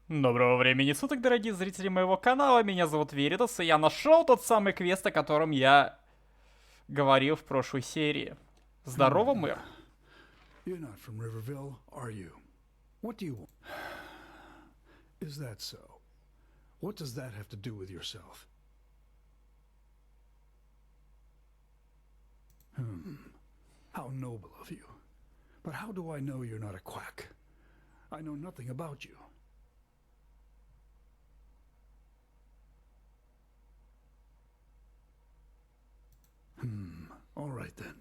Доброго времени суток, дорогие зрители моего канала, меня зовут Веритас, и я нашел тот самый квест, о котором я говорил в прошлой серии. Здорово, мэр. You're not from Riverville, are you? What do you want? Is that so? What does that have to do with yourself? How noble of you. But how do I know you're not a quack? I know nothing about you. All right then.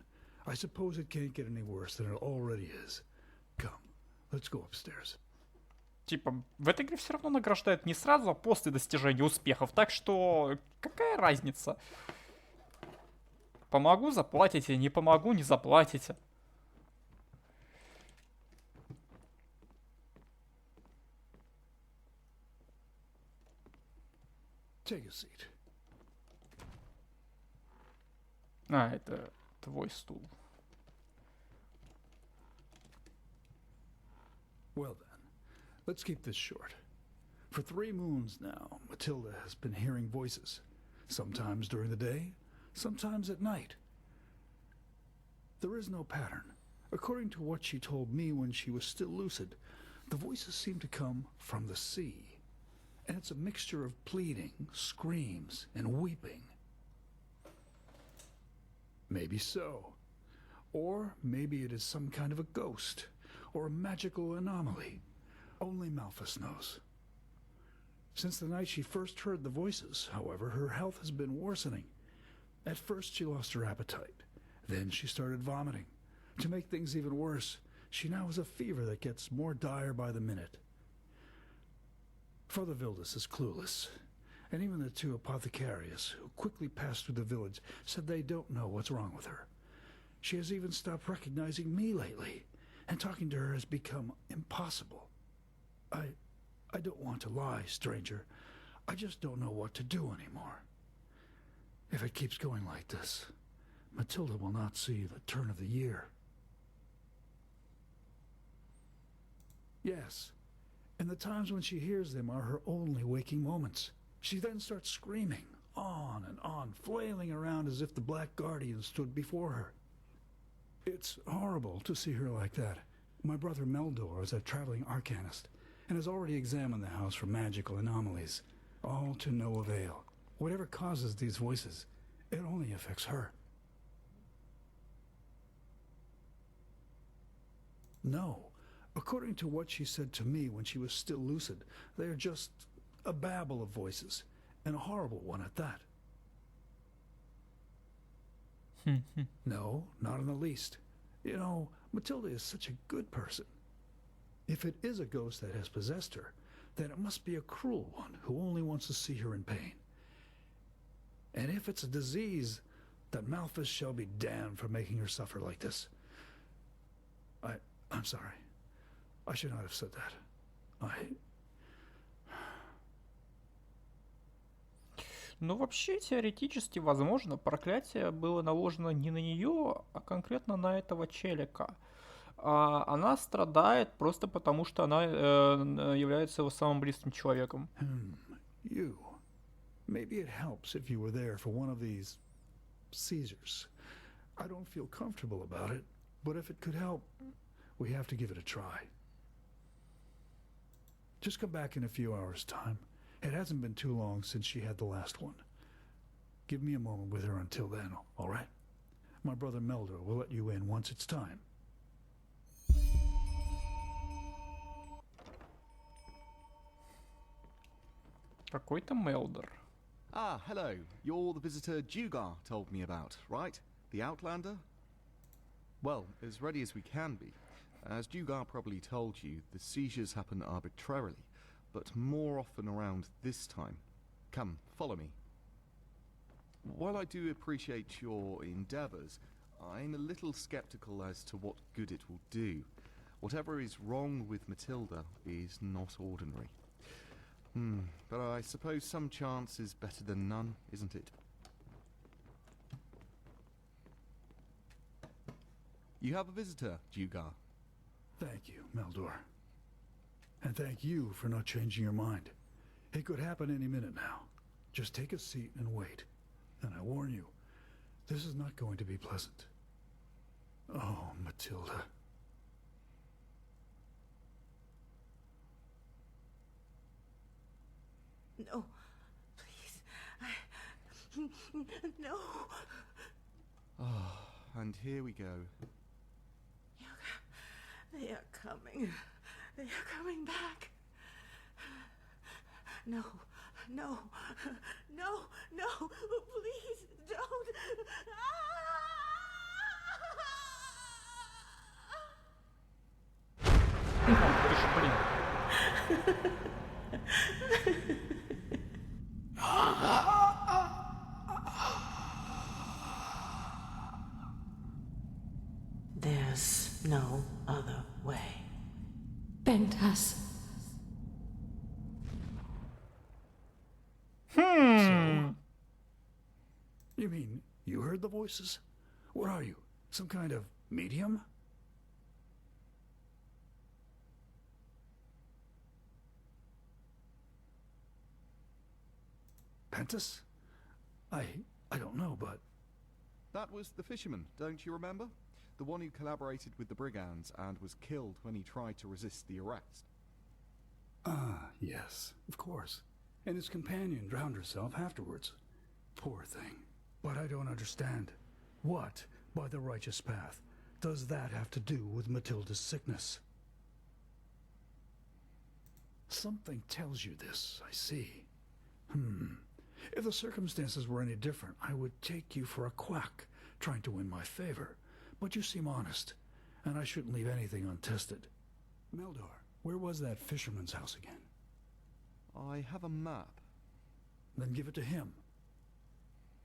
I suppose it can't get any worse than it already is. Come, let's go upstairs. Типа, в этой игре все равно награждают не сразу, а после достижения успехов, так что какая разница? Помогу, заплатите, не помогу, не заплатите. Take a seat. А, это твой стул. Well then, let's keep this short. For 3 moons now, Matilda has been hearing voices. Sometimes during the day, sometimes at night. There is no pattern. According to what she told me when she was still lucid, the voices seem to come from the sea. And it's a mixture of pleading, screams, and weeping. Maybe so. Or maybe it is some kind of a ghost, or a magical anomaly. Only Malphus knows. Since the night she first heard the voices, however, her health has been worsening. At first she lost her appetite. Then she started vomiting. To make things even worse, she now has a fever that gets more dire by the minute. Father Vildus is clueless, and even the 2 apothecarius who quickly passed through the village said they don't know what's wrong with her. She has even stopped recognizing me lately, and talking to her has become impossible. I don't want to lie, stranger. I just don't know what to do anymore. If it keeps going like this, Matilda will not see the turn of the year. Yes, and the times when she hears them are her only waking moments. She then starts screaming, on, flailing around as if the Black Guardian stood before her. It's horrible to see her like that. My brother Meldor is a traveling arcanist, and has already examined the house for magical anomalies, all to no avail. Whatever causes these voices, it only affects her. No. According to what she said to me when she was still lucid, they are just a babble of voices, and a horrible one at that. No, not in the least. You know, Matilda is such a good person. If it is a ghost that has possessed her, then it must be a cruel one who only wants to see her in pain. And if it's a disease, then Malphus shall be damned for making her suffer like this. I'm sorry. I should not have said that. Ну, вообще, теоретически, возможно, проклятие было наложено не на нее, а конкретно на этого челика. Она страдает просто потому, что она является его самым близким человеком. You. Maybe it helps if you were there for one of these Caesars. I don't feel comfortable about it, but if it could help, we have to give it a try. Just come back in a few hours' time. It hasn't been too long since she had the last one. Give me a moment with her until then, all right? My brother Meldor will let you in once it's time. Какой-то Мелдор. Ah, hello. You're the visitor Dugar told me about, right? The Outlander? Well, as ready as we can be. As Dugar probably told you, the seizures happen arbitrarily, but more often around this time. Come, follow me. While I do appreciate your endeavours, I'm a little sceptical as to what good it will do. Whatever is wrong with Matilda is not ordinary. But I suppose some chance is better than none, isn't it? You have a visitor, Dugar. Thank you, Meldor. And thank you for not changing your mind. It could happen any minute now. Just take a seat and wait. And I warn you, this is not going to be pleasant. Oh, Matilda. No, please. No. Ah, and here we go. They are coming. They are coming back. No, no, no, no, please don't. Ты ж, блин. There's no other way. Pentas. You mean you heard the voices? What are you? Some kind of medium? Pentas? I don't know, but That was the fisherman, don't you remember? The one who collaborated with the brigands and was killed when he tried to resist the arrest. ah, yes, of course. And his companion drowned herself afterwards. Poor thing. But I don't understand. What, by the righteous path, does that have to do with Matilda's sickness? Something tells you this, I see. If the circumstances were any different, I would take you for a quack, trying to win my favor. But you seem honest, and I shouldn't leave anything untested. Meldor, where was that fisherman's house again? I have a map. Then give it to him.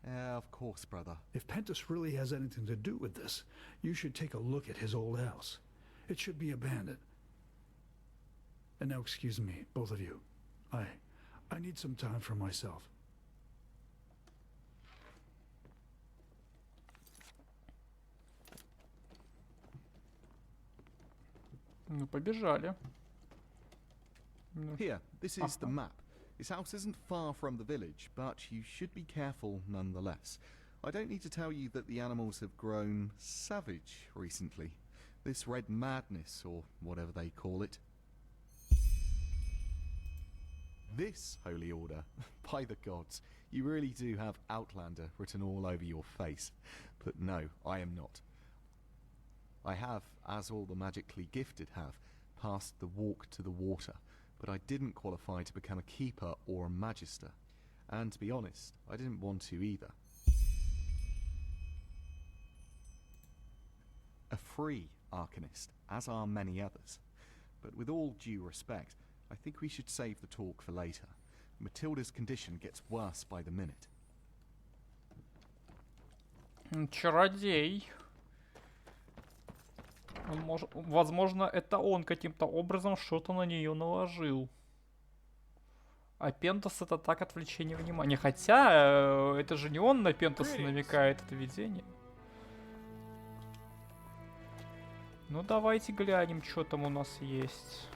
Of course, brother. If Pentas really has anything to do with this, you should take a look at his old house. It should be abandoned. And now excuse me, both of you. I need some time for myself. Ну, побежали. Here, this is the map. His house isn't far from the village, but you should be careful nonetheless. I don't need to tell you that the animals have grown savage recently. This red madness, or whatever they call it. This holy order, by the gods, you really do have Outlander written all over your face. But no, I am not. I have, as all the magically gifted have, passed the walk to the water, but I didn't qualify to become a keeper or a magister. And to be honest, I didn't want to either. A free arcanist, as are many others. But with all due respect, I think we should save the talk for later. Matilda's condition gets worse by the minute. Чародей. Возможно, это он каким-то образом что-то на нее наложил. А Пентас это так отвлечение внимания. Хотя, это же не он на Пентаса намекает, это видение. Ну давайте глянем, что там у нас есть.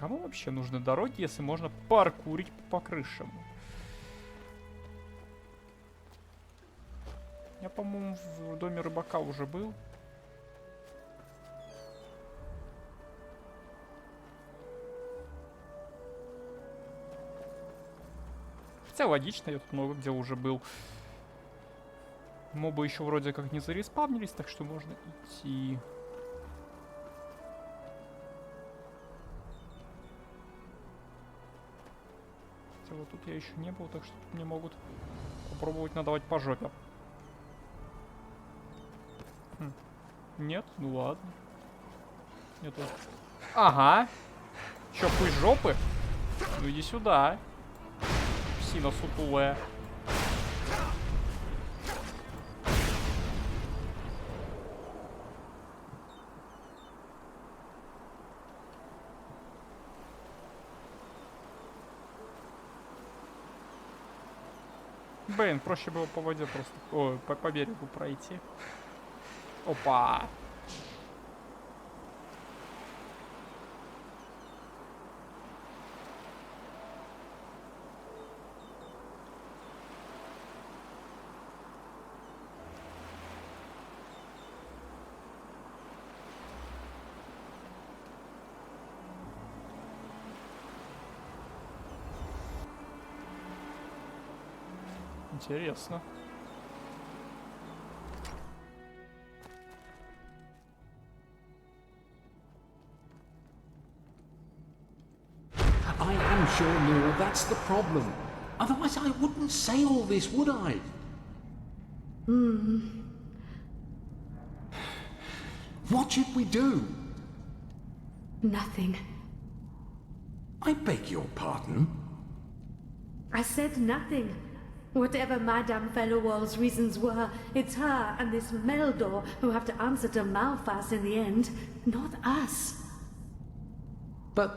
Кому вообще нужны дороги, если можно паркурить по крышам? Я, по-моему, в доме рыбака уже был. Хотя логично, я тут много где уже был. Мобы еще вроде как не зареспавнились, так что можно идти. Хотя вот тут я еще не был, так что тут мне могут попробовать надавать по жопе. Нет? Ну ладно. Нету. Ага. Чё, пусть жопы? Ну иди сюда. Псина сутулая. Блин, проще было по воде просто... Ой, по берегу пройти. Опа. Интересно. I am sure, Mira, that's the problem. Otherwise I wouldn't say all this, would I? What should we do? Nothing. I beg your pardon? I said nothing. Whatever Madame Fellowall's reasons were, it's her and this Meldor who have to answer to Malphas in the end, not us. But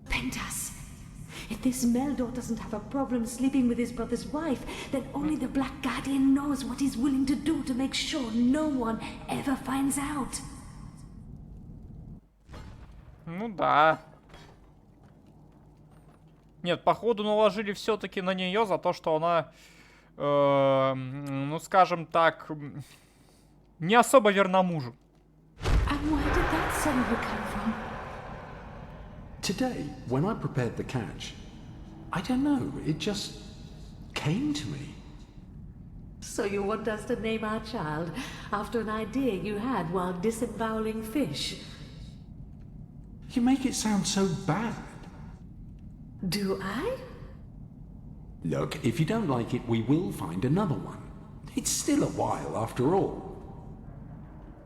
Pentas, if this Meldor doesn't have a problem sleeping with his brother's wife, then only the Black Guardian knows what he's willing to do to make sure no one ever finds out. Ну да. Нет, походу наложили все-таки на нее за то, что она, ну скажем так, не особо верна мужу. And where did that suddenly come from? today, when I prepared the catch, I don't know, it just came to me. So you want us to name our child after an idea you had while disemboweling fish? You make it sound so bad. Do I? Look, if you don't like it, we will find another one. It's still a while after all.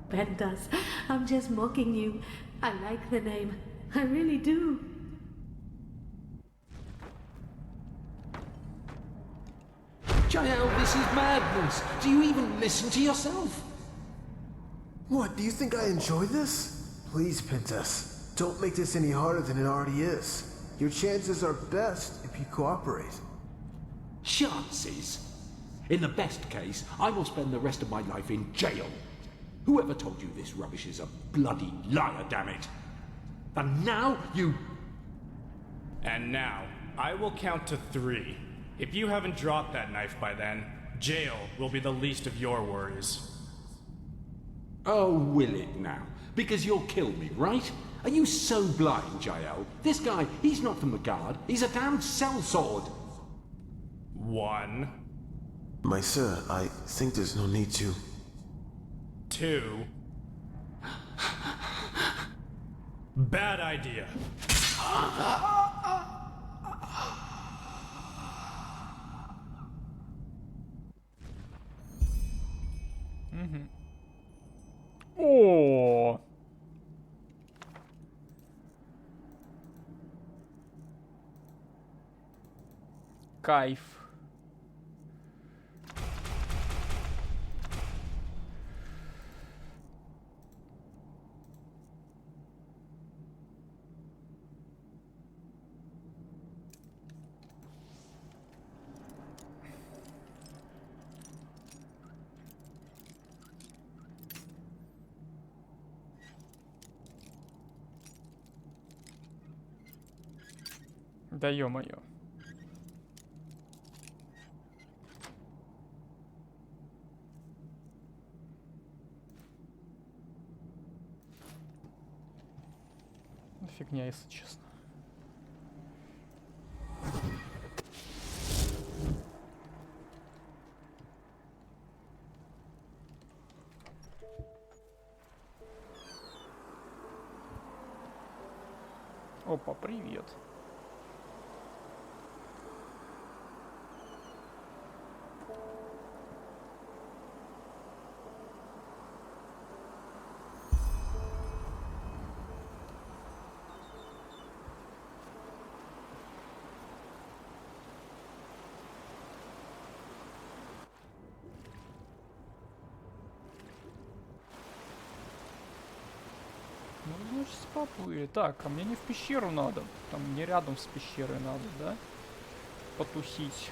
Pentas, I'm just mocking you. I like the name. I really do. Jael, this is madness. Do you even listen to yourself? What, do you think I enjoy this? Please, Pentas, don't make this any harder than it already is. Your chances are best if you cooperate. Chances? In the best case, I will spend the rest of my life in jail. Whoever told you this rubbish is a bloody liar, damn it. And now you... And now, I will count to 3. If you haven't dropped that knife by then, jail will be the least of your worries. Oh, will it now? Because you'll kill me, right? Are you so blind, Jael? This guy, he's not from the guard. He's a damned sellsword. 1. My sir, I think there's no need to. 2. Bad idea. О, кайф. Да ё-моё. Фигня, если честно. Опа, привет. Ну, значит, спокойно. Так, а мне не в пещеру надо. Там мне рядом с пещерой надо, да? Потусить.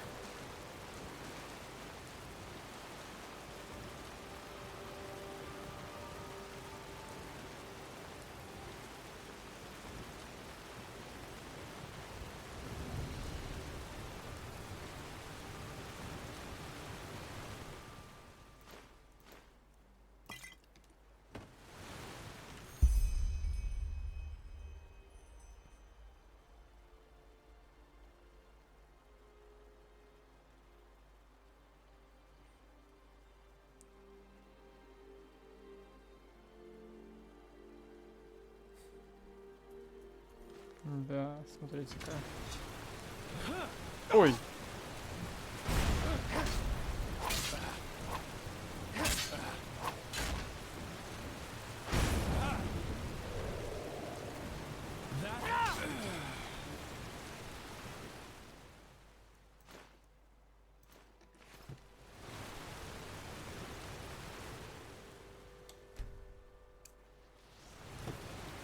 Да, смотрите-ка. Ой.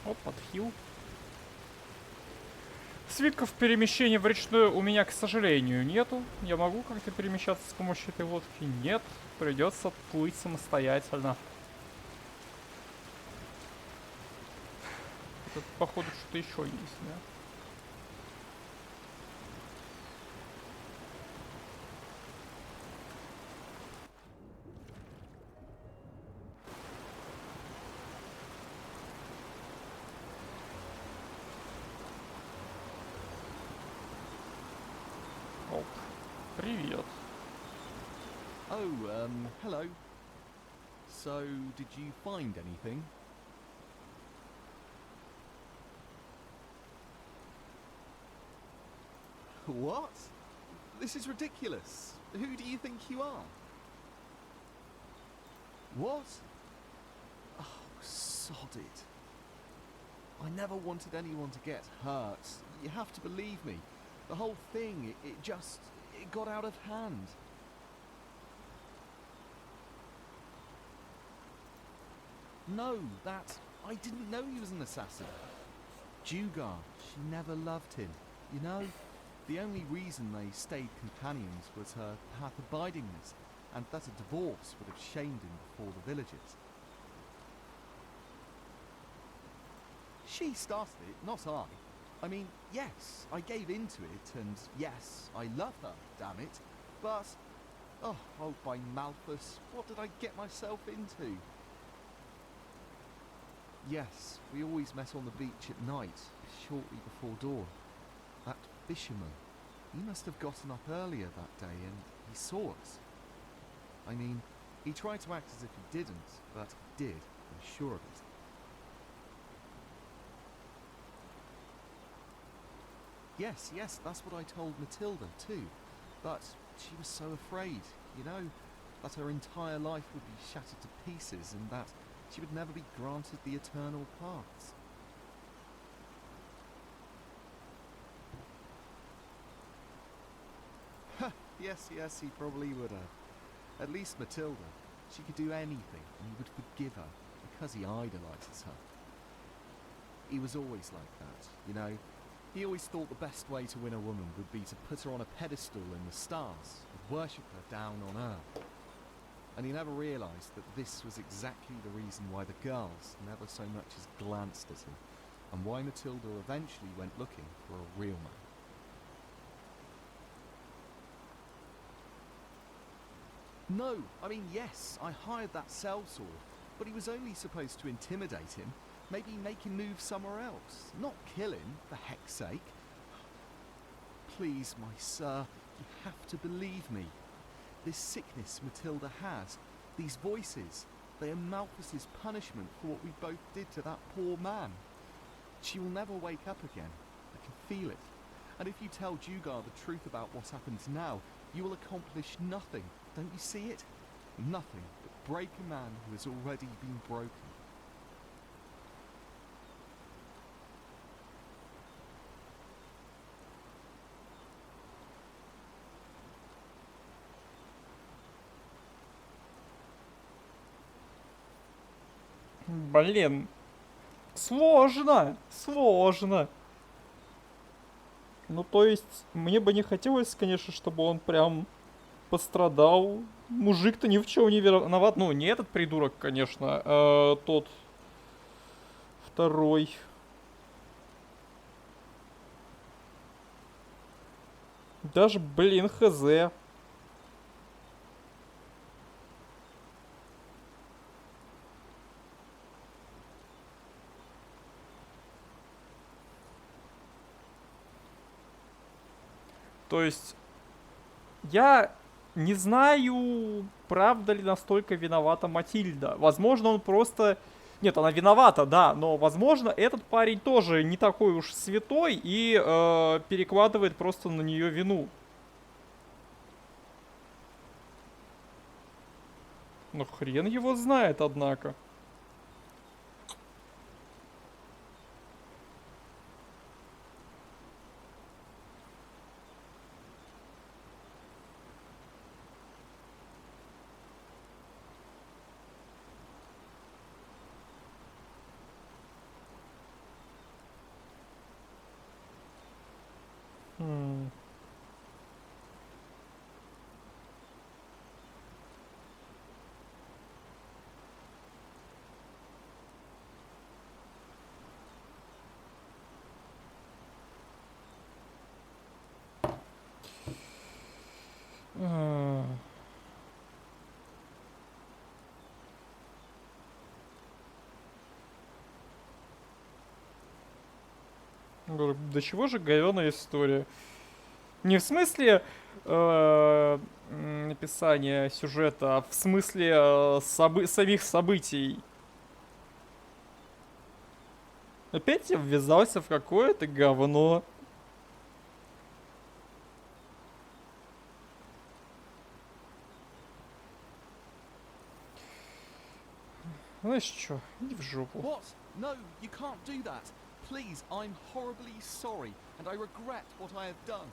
Оп, подхил. Свитков перемещения в речную у меня, к сожалению, нету. Я могу как-то перемещаться с помощью этой лодки? Нет. Придется плыть самостоятельно. Тут, походу, что-то еще есть, да? Оп. Привет. Oh, hello. So, did you find anything? What? This is ridiculous. Who do you think you are? What? Oh, sod it. I never wanted anyone to get hurt. You have to believe me. The whole thing, it got out of hand. No, I didn't know he was an assassin. Jugar, she never loved him. You know, the only reason they stayed companions was her path abidingness, and that a divorce would have shamed him before the villagers. She started it, not I. I mean, yes, I gave into it, and yes, I love her, damn it. But, oh by Malthus, what did I get myself into? Yes, we always met on the beach at night, shortly before dawn. That fisherman, he must have gotten up earlier that day and he saw us. I mean, he tried to act as if he didn't, but he did, I'm sure of it. Yes, that's what I told Matilda too. But she was so afraid, you know, that her entire life would be shattered to pieces and that she would never be granted the eternal paths. Yes, he probably would have. At least Matilda, she could do anything and he would forgive her because he idolises her. He was always like that, you know. He always thought the best way to win a woman would be to put her on a pedestal in the stars and worship her down on earth. And he never realised that this was exactly the reason why the girls never so much as glanced at him, and why Matilda eventually went looking for a real man. No, I mean, yes, I hired that sellsword, but he was only supposed to intimidate him, maybe make him move somewhere else, not kill him, for heck's sake. Please, my sir, you have to believe me. This sickness Matilda has, these voices, they are Malthus's punishment for what we both did to that poor man. She will never wake up again. I can feel it. And if you tell Jugar the truth about what happens now, you will accomplish nothing. Don't you see it? Nothing but break a man who has already been broken. Блин. Сложно. Ну, то есть, мне бы не хотелось, конечно, чтобы он прям пострадал. Мужик-то ни в чем не виноват. Ну, не этот придурок, конечно, а тот второй. Даже, блин, хз. То есть, я не знаю, правда ли настолько виновата Матильда. Возможно, он просто Нет, она виновата, да, но, возможно, этот парень тоже не такой уж святой и перекладывает просто на нее вину. Ну, хрен его знает, однако. Говорю, до чего же говёная история? Не в смысле написания сюжета, а в смысле самих событий. Опять я ввязался в какое-то говно. Знаешь что, иди в жопу. What? No, you can't do that. Please, I'm horribly sorry, and I regret what I have done.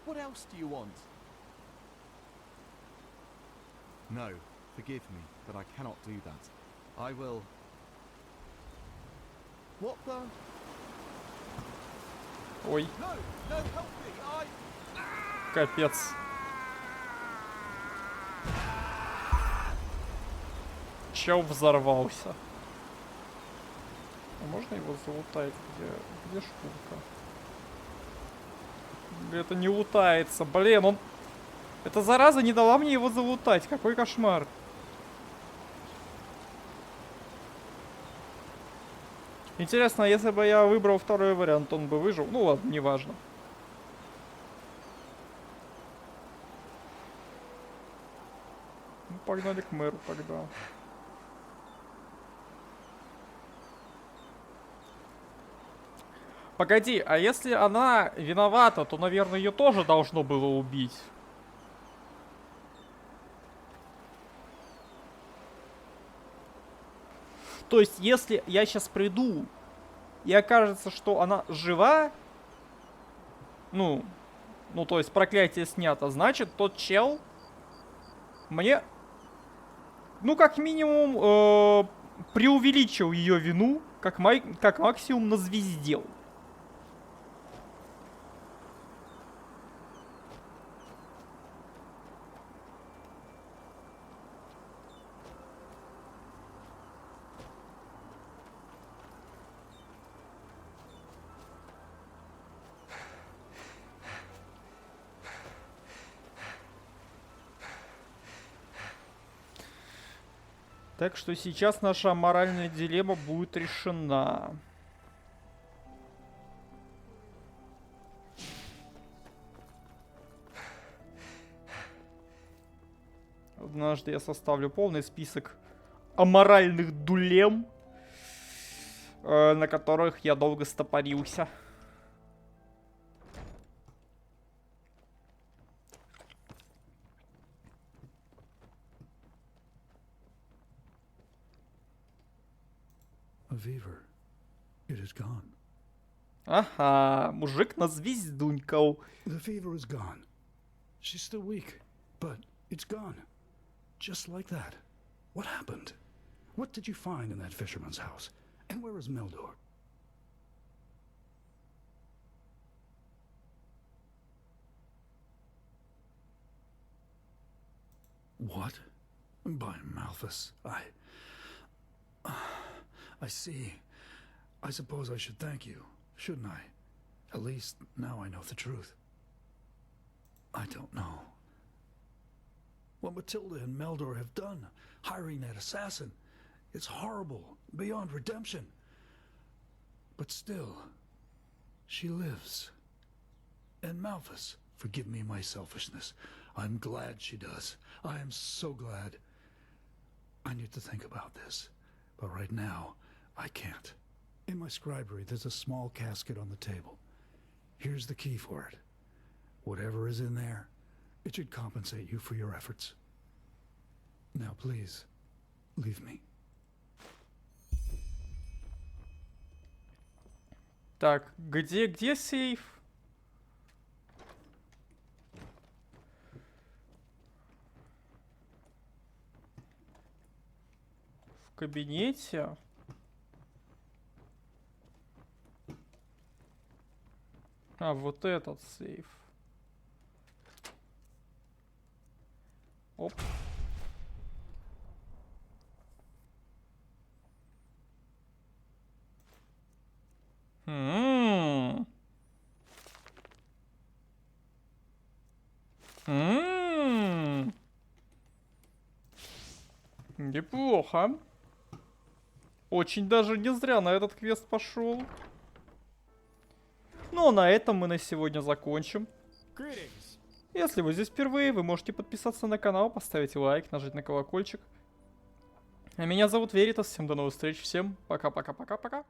What else do you want? No, forgive me, but I cannot do that. I will... What the? Ой, No, no, help me, I... капец. Чел взорвался. А можно его залутать? Где шкурка? Это не лутается. Блин, он... Эта зараза не дала мне его залутать. Какой кошмар. Интересно, если бы я выбрал второй вариант, он бы выжил? Ну ладно, неважно. Ну, погнали к мэру тогда. Погоди, а если она виновата, то, наверное, ее тоже должно было убить. То есть, если я сейчас приду, и окажется, что она жива, ну, то есть проклятие снято, значит, тот чел мне, ну, как минимум, преувеличил ее вину, как максимум назвездел. Так что сейчас наша моральная дилемма будет решена. Однажды я составлю полный список аморальных дулем, на которых я долго стопорился. A fever. It is gone. Ага, мужик на звездунькал. The fever is gone. She's still weak, but it's gone. Just like that. What happened? What did you find in that fisherman's house? And where is Meldor? What? By Malthus, I see. I suppose I should thank you, shouldn't I? At least now I know the truth. I don't know. What Matilda and Meldor have done, hiring that assassin, it's horrible, beyond redemption. But still, she lives. And Malthus, forgive me my selfishness. I'm glad she does. I am so glad. I need to think about this. But right now, I can't. In my scribery, there's a small casket on the table. Here's the key for it. Whatever is in there, it should compensate you for your efforts. Now, please, leave me. Так, где сейф? В кабинете? А, вот этот сейф. Оп. Неплохо. Очень даже не зря на этот квест пошел. Ну а на этом мы на сегодня закончим. Если вы здесь впервые, вы можете подписаться на канал, поставить лайк, нажать на колокольчик. А меня зовут Веритас. Всем до новых встреч. Всем пока-пока-пока-пока.